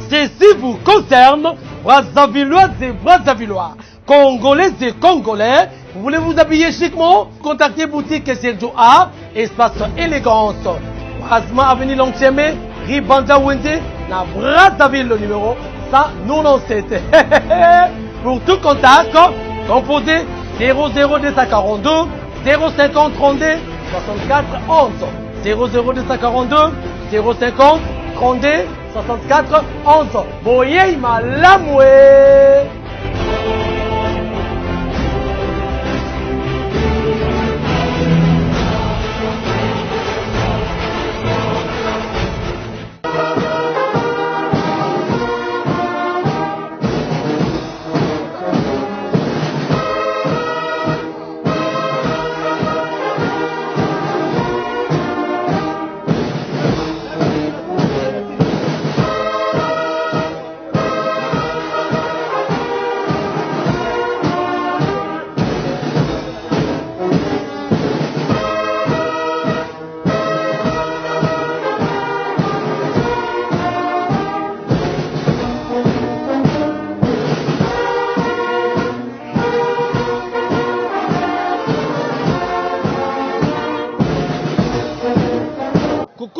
Ceci vous concerne, Brazzavilloises et Brazzavillois, Congolais et Congolais. Vous voulez vous habiller chiquement? Contactez boutique Sergio A, espace élégance. Brasma Avenue Lontiemé, Ribanda Wende, na Brazzaville, le numéro 197. Pour tout contact, composez 00242 050 32 64 11. 00242 050 32 64 11. Boye malamwe.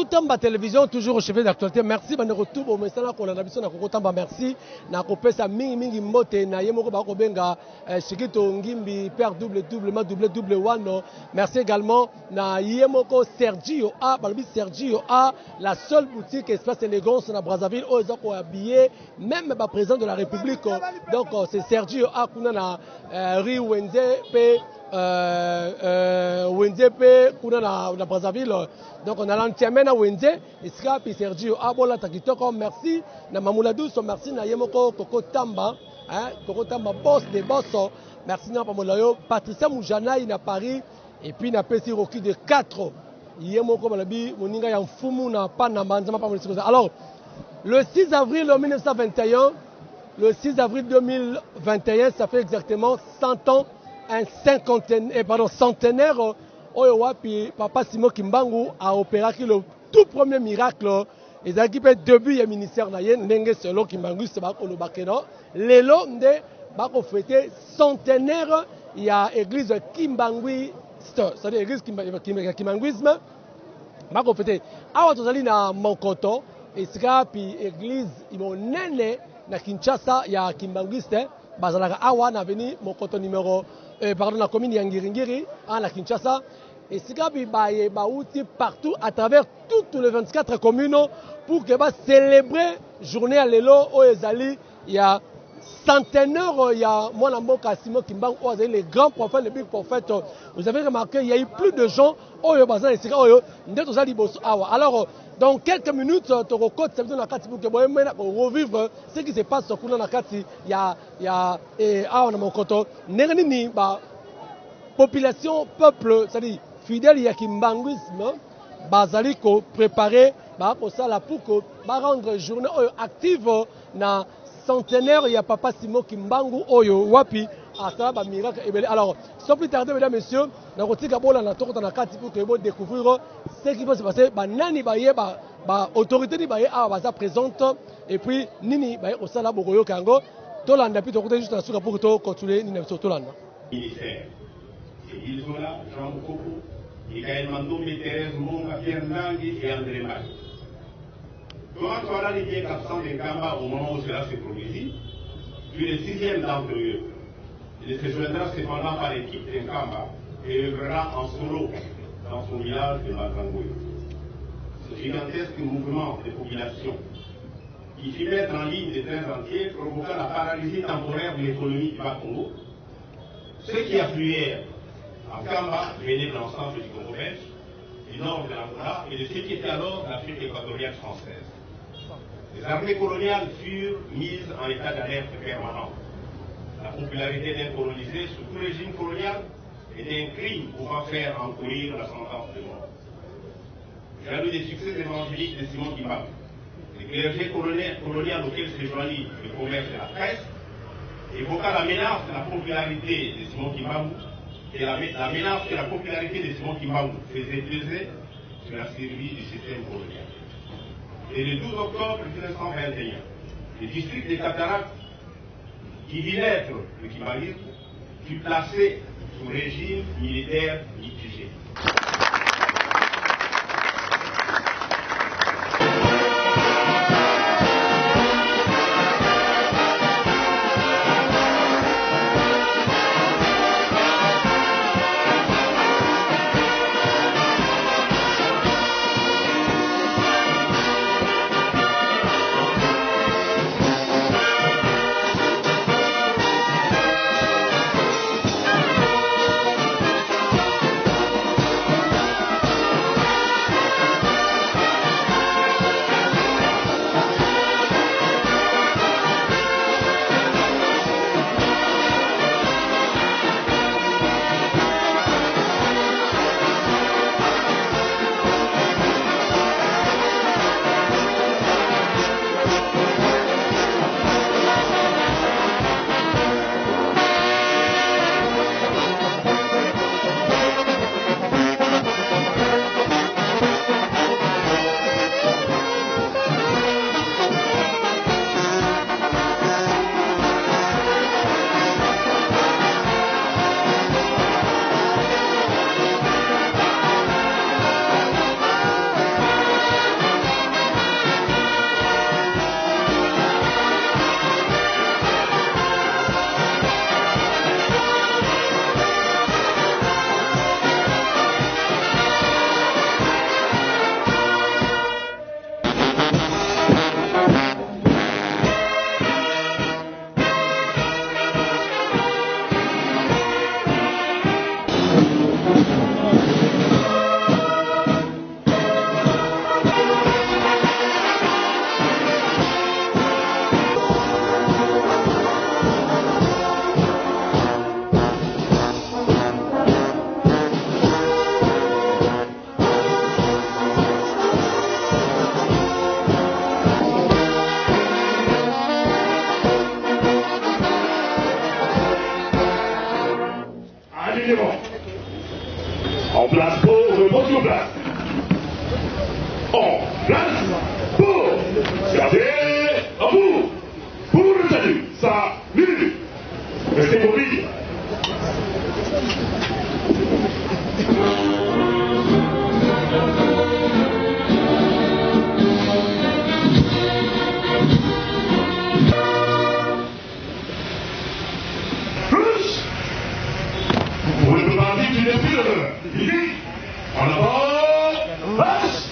Tamba télévision toujours au chevet d'actualité. Merci bande retour au message qu'on a l'habitude na Tamba merci na kopesa mingi mote na yemoko ba ko benga Shikito Ngimbi père double one. Merci également na yemoko Sergio A balbi Sergio A la seule boutique espace élégance na Brazzaville où ils ont habillé même ba président de la République. Donc c'est Sergio A kuna na Rue Wenze pe Wenze pe kuna na Brazzaville. Donc on a l'entièmé na Wenze Iska puis Sergio Abola Takitoko merci na Mamoula Douce merci na Yemoko Koko Tamba Koko Tamba boss des boss merci na Pamolayo Patricia Moujana na Paris et puis na Pesi Roki de 4 Yemoko Malabi moninga ya mfumu na Panama nzama pa. Alors le 6 avril 1921 le 6 avril 2021 ça fait exactement 100 ans un centenaire puis Papa Simon Kimbangu a opéré le tout premier miracle. Les équipes début du ministère nayen ndenge selo Kimbangu se ba ko bakeno lelo nde ba ko fêter centenaire ya église Kimbangu c'est-à-dire église Kimbanguisme ba ko fêter awa tozali na Monkoto esika puis église imonene na Kinshasa ya Kimbanguiste bazalaka awa na avenue Monkoto numéro pardon la commune ya Ngiringiri à la Kinshasa. Et c'est comme il partout à travers toutes les 24 communes pour que célébrer journée à l'élo au Ezali. Il y a centenaire, il y a moi Namboka Simon Kimbang, les grands prophètes, les big prophètes. Vous avez remarqué, il y a eu plus de gens au Bazan et alors dans quelques minutes, tu recotes ça veut dire pour revivre ce qui se passe au Nakati. Il y a on a mon coton. Néréni population peuple, c'est-à-dire fidèle ya kimbanguisme bazaliko préparé pour ça là pour que rendre journée active na centenaire ya Papa Simon Kimbangu oyo wapi asala ba miracle ebele. Alors sans plus tarder mesdames messieurs na kotika bola na tokota na kati pour que vous découvrir ce qui va se passer ba nani ba ye ba autorité ni ba ye a baza présente et puis nini ba au sala bokoyo kango tolanda puis tokota juste na suka pour to continuer ni na tolanda ministère ils sont là Jean Bokoko Michael Mandombe, Thérèse Monga, Pierre Ndangi et André Marie. Comment Touara les bien absents des Kamba au moment où cela se produisit, puis le 6e d'entre eux, il se joindra cependant par l'équipe des Kamba et œuvrera en solo dans son village de Mazangoué. Ce gigantesque mouvement de population qui fit mettre en ligne des trains entiers provoqua la paralysie temporaire de l'économie du Bas-Congo. Ceux qui affluèrent en Kamba venaient de l'ensemble du Congo belge, du nord de l'Angola et de ce qui était alors l'Afrique équatoriale française. Les armées coloniales furent mises en état d'alerte permanent. La popularité d'un colonisé sous tout régime colonial était un crime pouvant faire encourir la sentence de mort. Jaloux des succès évangéliques de Simon Kimbangu, le clergé colonial auquel se joignit le commerce et la presse, évoqua la menace de la popularité de Simon Kimbangu et la menace que la popularité de Simon Kimbangu faisait peser sur la survie du système colonial. et le 12 octobre 1921, le district des Cataractes, qui dit l'être le Kimbanguisme, fut placé sous régime militaire mitigé. En place pour le bon sur place. En place pour garder à vous. Pour le salut, ça minute. Restez mobiles. Pour le parti du défilé, ici, en avant, marche.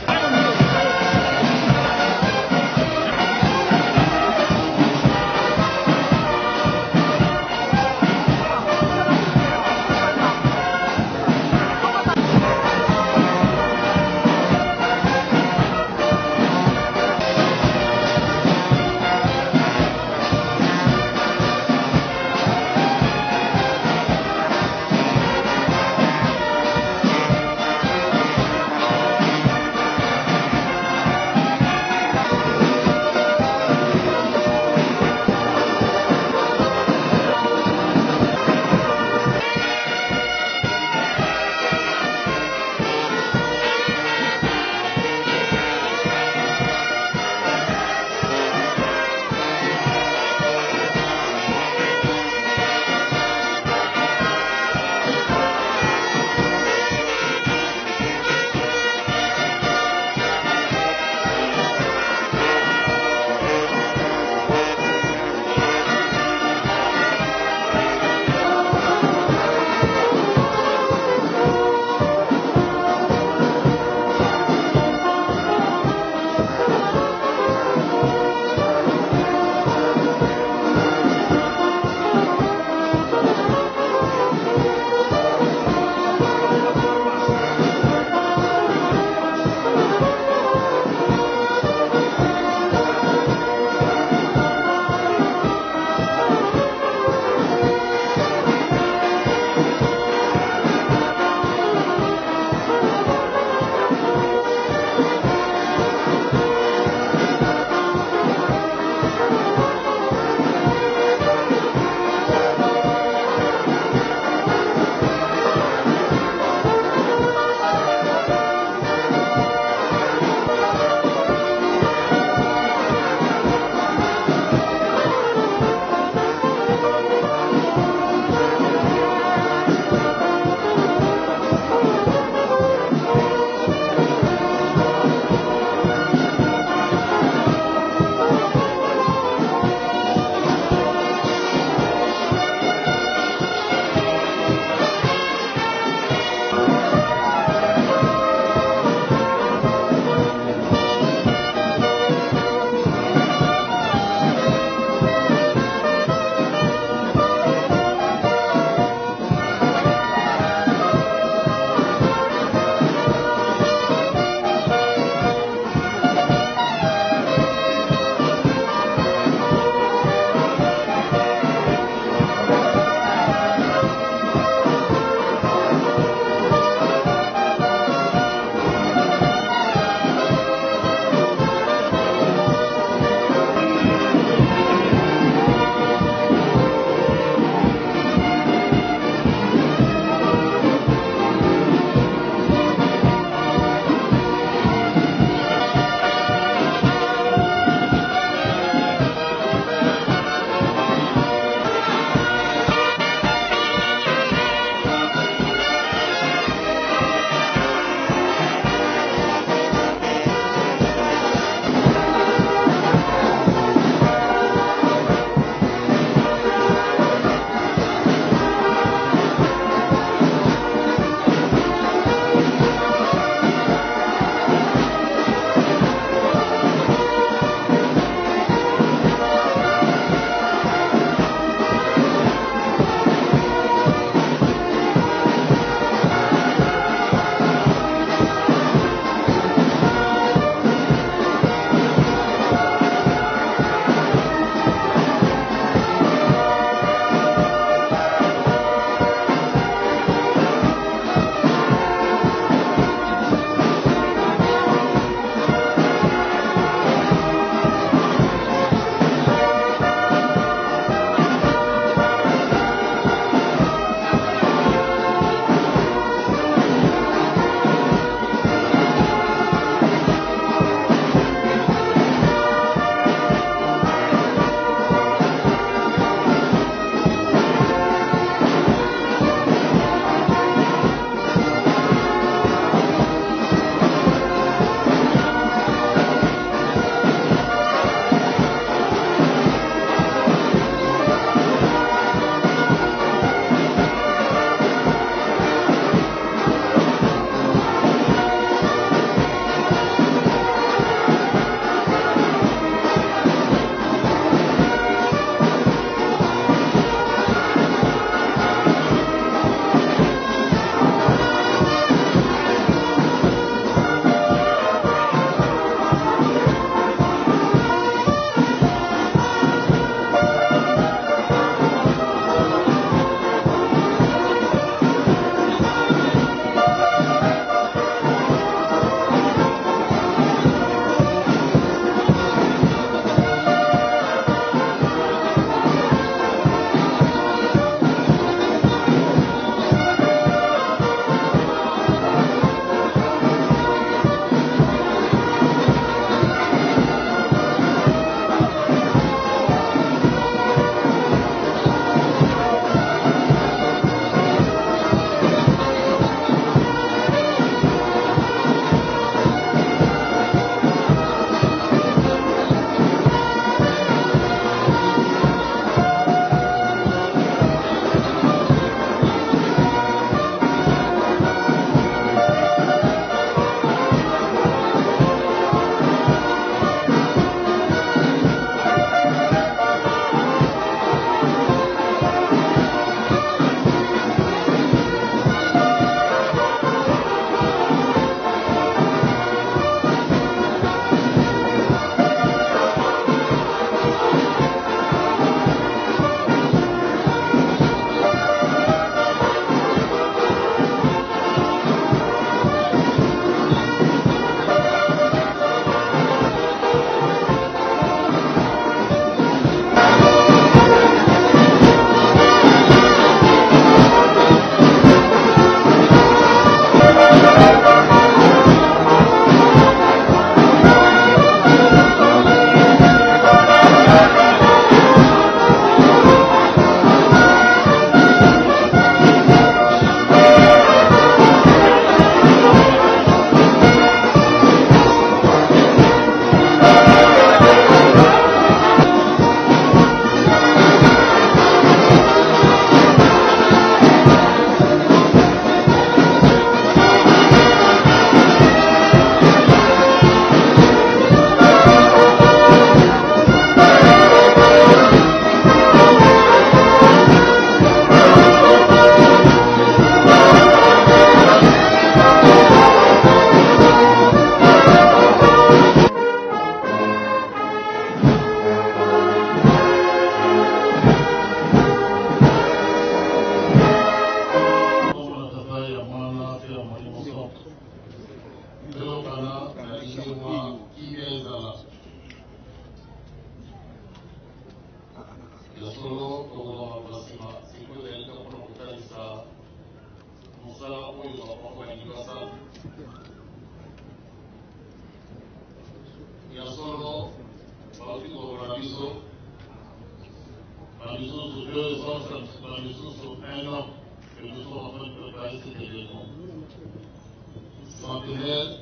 centenaire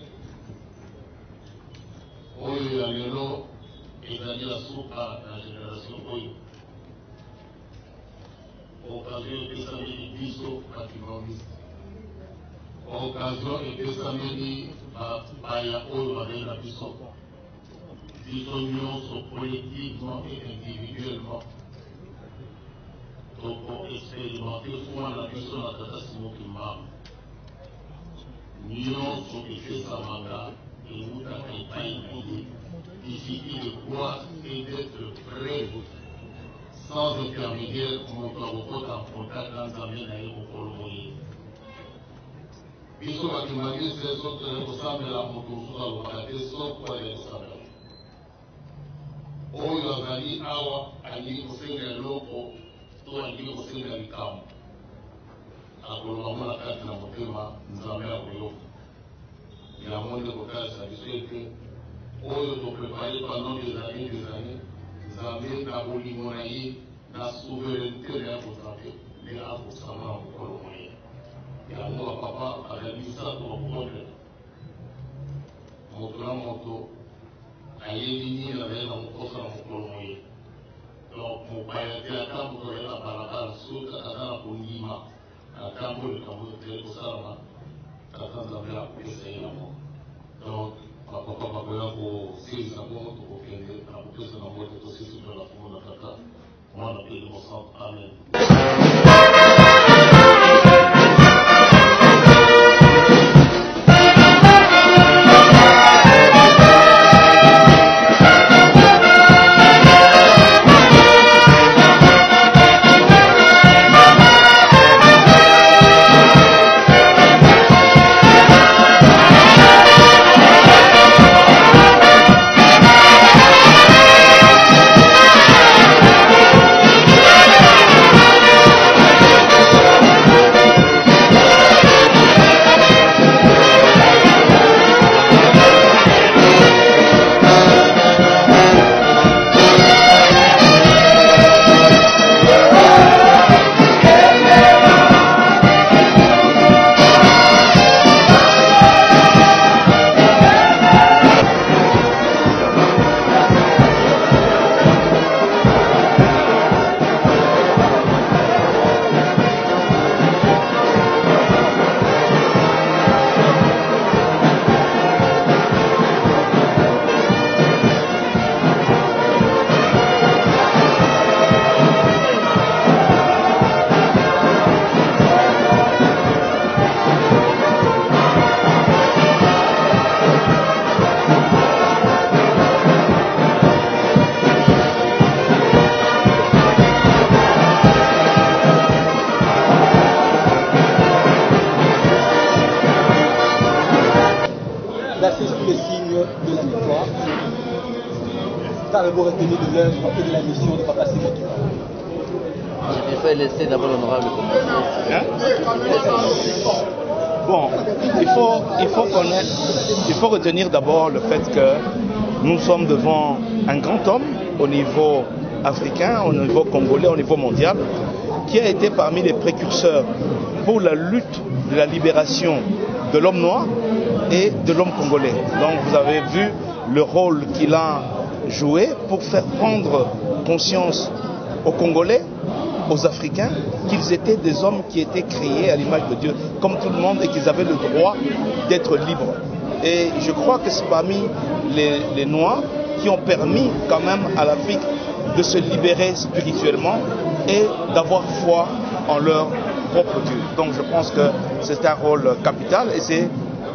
oyo ya lelo ezali la suka na génération oyo occasion epesameli biso bakimbanisi occasion epesameli bapaya oyo bazali na biso biso nyonso collectivement et individuellement tokoexpérimente foi na biso na tata Simoki Mbangu nyonso epesamaka eutaka epai na ye. Il suffit de croire et d'être prêt sans intermédiaire moto akokota en contact na nzambe na ye mokolo moye. Biso bakimbanisi so tozali kosambela moto mosusu alobaka te soko azali kosambela oyo azali awa alingi kosenga eloko to alingi kosenga likambo akoloba ngo na kati na motema nzambe akoyoka yango nde kotalisa biso ete oyo toprepare pendant des années nzambe na bolingo na ye na souveraineté na ya kozambe nde akosama na mokolo moye yango bapapa azali misato bakokondela moto na moto ayebi nini azali na mokosa na mokolo moye donc mopaya te ata moto azali na balabala soki aza na kondima atambo likambo ezali kosalama tata nzambe akopesa ye yango donc bapapa bakoya kosilisa bongo tokokende na kopesa na mbote tosisi mpona kombo na tata mwana mpe libosantre amen. Qu'avez-vous retenu de l'œuvre et de la mission de Papa Simoki? Il faut laisser d'abord l'honorable commencer. Bon, il faut retenir d'abord le fait que nous sommes devant un grand homme au niveau africain, au niveau congolais, au niveau mondial, qui a été parmi les précurseurs pour la lutte de la libération de l'homme noir et de l'homme congolais. Donc vous avez vu le rôle qu'il a joué pour faire prendre conscience aux Congolais, aux Africains, qu'ils étaient des hommes qui étaient créés à l'image de Dieu, comme tout le monde, et qu'ils avaient le droit d'être libres. Et je crois que c'est parmi les Noirs qui ont permis quand même à l'Afrique de se libérer spirituellement et d'avoir foi en leur propre Dieu. Donc je pense que c'est un rôle capital et c'est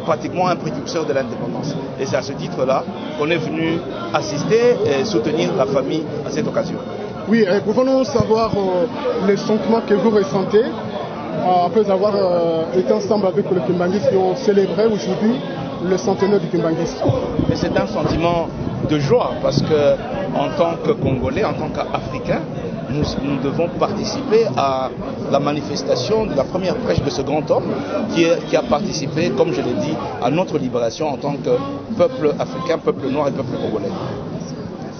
pratiquement un précurseur de l'indépendance. Et c'est à ce titre-là qu'on est venu assister et soutenir la famille à cette occasion. Oui, pouvons-nous savoir les sentiments que vous ressentez après avoir été ensemble avec le Kimbangis qui ont célébré aujourd'hui le centenaire du Kimbangis? C'est un sentiment de joie parce que en tant que Congolais, en tant qu'Africains, nous devons participer à la manifestation de la première prêche de ce grand homme qui a participé, comme je l'ai dit, à notre libération en tant que peuple africain, peuple noir et peuple congolais.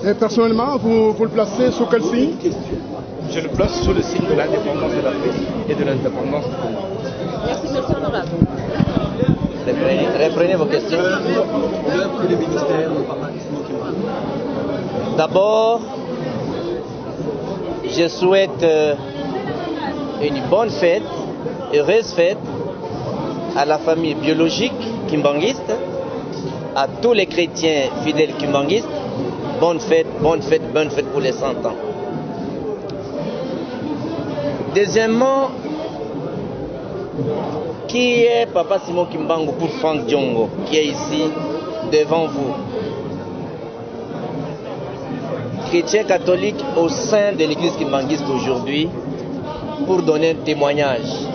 Et personnellement, vous le placez sous quel signe? Je le place sous le signe de l'indépendance de l'Afrique et de l'indépendance du Congo. Merci, monsieur honorable. Reprenez vos questions. L'œuvre et le ministère de Papa Simon Kimbangu. D'abord, je souhaite une bonne fête, heureuse fête à la famille biologique kimbanguiste, à tous les chrétiens fidèles kimbanguistes. Bonne fête pour les 100 ans. Deuxièmement, qui est Papa Simon Kimbangu pour Franck Diongo, qui est ici devant vous? Chrétien catholique au sein de l'église kimbanguiste aujourd'hui, pour donner un témoignage.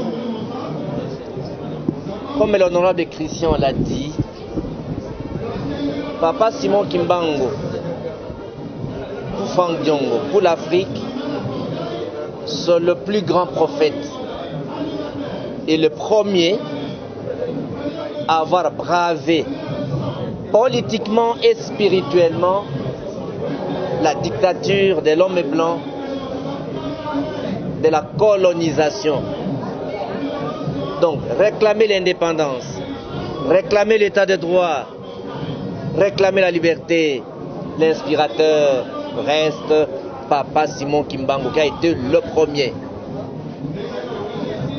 Comme l'honorable Christian l'a dit, Papa Simon Kimbangu, pour Franck Diongo, pour l'Afrique, c'est le plus grand prophète et le premier à avoir bravé politiquement et spirituellement la dictature de l'homme blanc, de la colonisation. Donc, réclamer l'indépendance, réclamer l'état de droit, réclamer la liberté, l'inspirateur reste Papa Simon Kimbangu, qui a été le premier.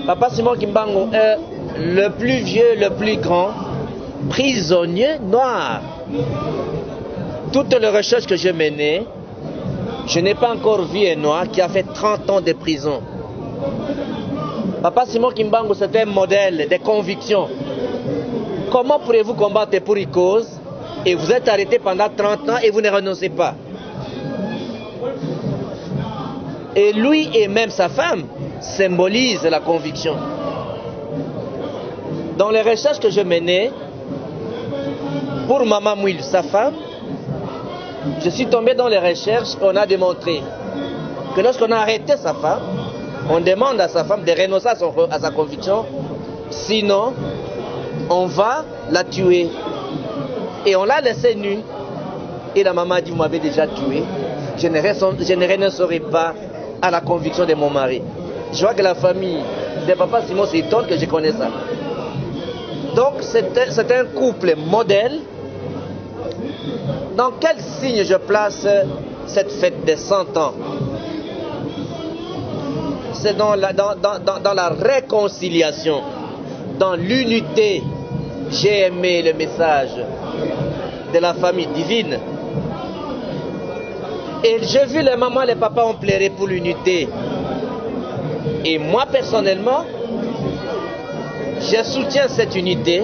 Papa Simon Kimbangu est le plus vieux, le plus grand prisonnier noir. Toutes les recherches que j'ai menées, je n'ai pas encore vu un noir qui a fait 30 ans de prison. Papa Simon Kimbangu, c'était un modèle de conviction. Comment pourrez-vous combattre pour une cause et vous êtes arrêté pendant 30 ans et vous ne renoncez pas? Et lui et même sa femme symbolisent la conviction. Dans les recherches que je menais, pour Maman Mouil, sa femme, je suis tombé dans les recherches, on a démontré que lorsqu'on a arrêté sa femme, on demande à sa femme de renoncer à sa conviction, sinon on va la tuer. Et on l'a laissée nue. Et la maman a dit, vous m'avez déjà tué, je ne renoncerai pas à la conviction de mon mari. Je vois que la famille de Papa Simon s'étonne que je connais ça. Donc c'est un couple modèle. Dans quel signe je place cette fête des 100 ans? C'est dans la réconciliation, dans l'unité. J'ai aimé le message de la famille divine. Et j'ai vu les mamans et les papas ont pleuré pour l'unité. Et moi personnellement, je soutiens cette unité,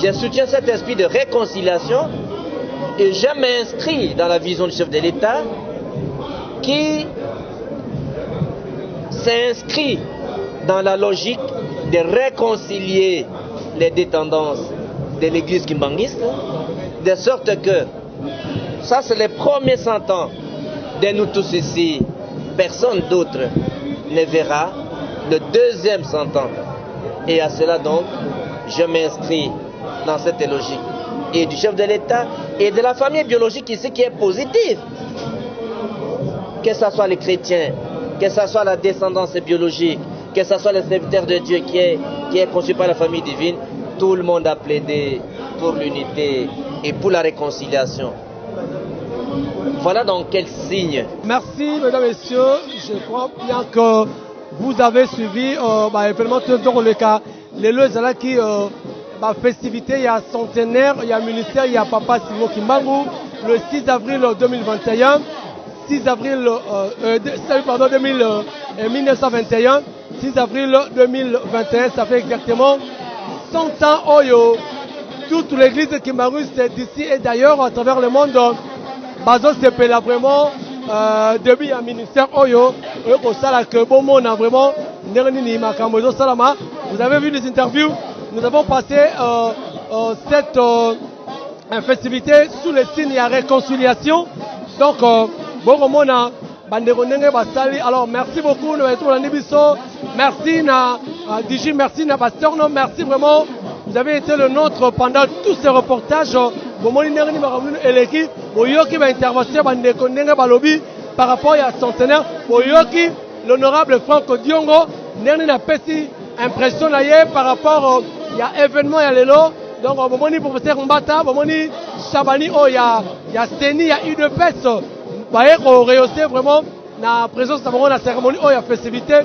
je soutiens cet esprit de réconciliation et je m'inscris dans la vision du chef de l'État qui s'inscrit dans la logique de réconcilier les deux tendances de l'église kimbanguiste, de sorte que ça c'est les premiers 100 ans de nous tous ici, personne d'autre ne verra le deuxième 100 ans. Et à cela donc, je m'inscris dans cette logique. Et du chef de l'État et de la famille biologique ici qui est positive. Que ce soit les chrétiens, que ce soit la descendance biologique, que ce soit le serviteur de Dieu qui est conçu par la famille divine, tout le monde a plaidé pour l'unité et pour la réconciliation. Voilà dans quel signe. Merci, mesdames et messieurs. Je crois bien que vous avez suivi vraiment tout le cas. Les lieux qui festivité, il y a centenaire, il y a ministère, il y a Papa Simon Kimbangu, le 6 avril 2021, 6 avril 1921, 6 avril 2021, ça fait exactement 100 ans. Oyo, toute l'église de Kimbangu, c'est d'ici et d'ailleurs à travers le monde. Bazo s'appelle vraiment depuis un ministère Oyo, vous avez vu les interviews, nous avons passé cette festivité sous le signe de réconciliation. Donc, alors merci beaucoup, merci Digi, merci Bastorno, merci vraiment. Vous avez été le nôtre pendant tous ces reportages. Par rapport à centenaire, l'honorable Franck Diongo, impression là par rapport il y a événement il y a l'élo donc au moment où professeur Mbata au moment où Chabani oh il y a Steny il y a UDPS bah rehausser vraiment la présence de la cérémonie oh il y a festivité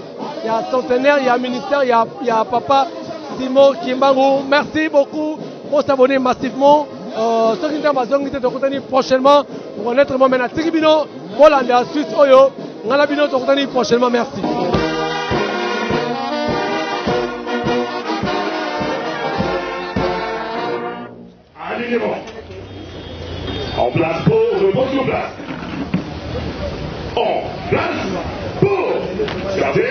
il y a centenaire il y a ministère il y a papa Simon Kimbangu merci beaucoup pour s'abonner massivement ceux qui sont prochainement pour connaître mon maintenant Tikibino pour la Suisse oyo Ngalabino prochainement merci. Alignement. En place pour le bon sur place. En place pour. Gardez.